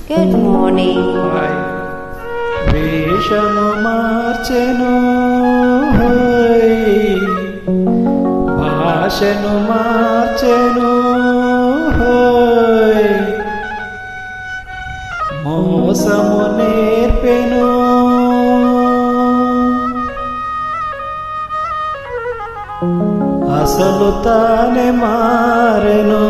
Good morning. వేషము మార్చెను, భాషను మార్చెను, మోసము నేర్పెను, అసలు తానే మారెను.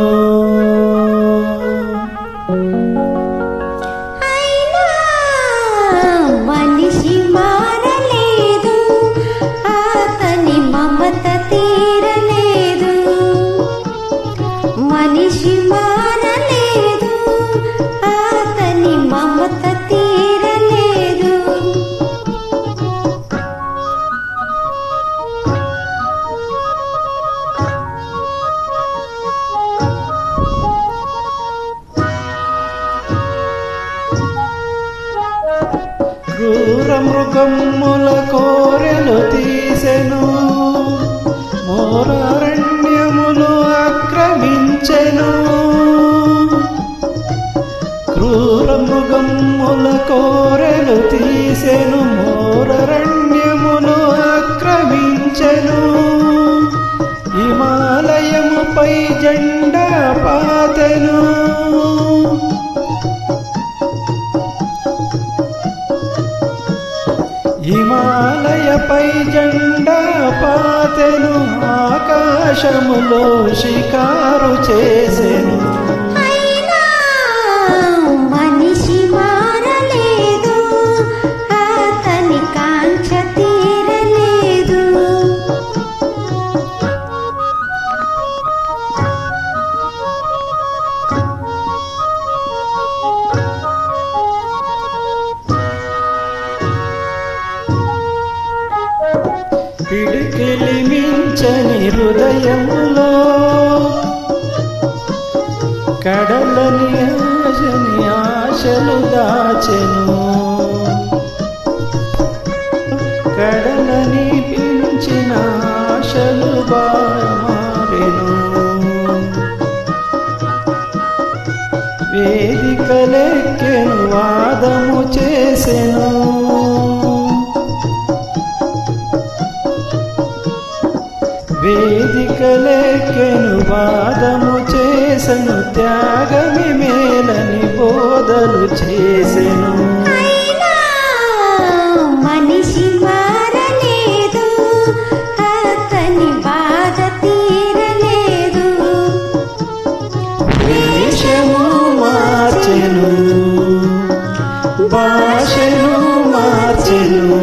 మనిషి మారలేదు, అతని మమత తీరలేదు. మనిషి మారలేదు, అతని మమత తీరలేదు. క్రూర మృగముల కోరెలు తీసెను, మోరారణ్యములు ఆక్రమించెను. క్రూర మృగముల కోరెలు తీసెను, మోరారణ్యములు ఆక్రమించెను. హిమాలయముపై జెండా పాతెను, హిమాలయపై జెండా పాతెను. ఆకాశములో షికారు చేసెను. మనిషి మారలేదు, అతని కాంక్ష తీరలేదు. పిడికిలి మించని హృదయములో కడలని ఆశని ఆశలు దాచెను. కడలని పించిన ఆశలు మారెను. వేదికలెక్కెను, వాదము చేసెను. వేదికలెక్కెను, వాదము చేసెను. త్యాగమి మేలని బోధలు చేసెను. మనిషి మారలేదు, అతని బాధ తీరలేదు. వేషము మార్చెను, భాషను మార్చెను.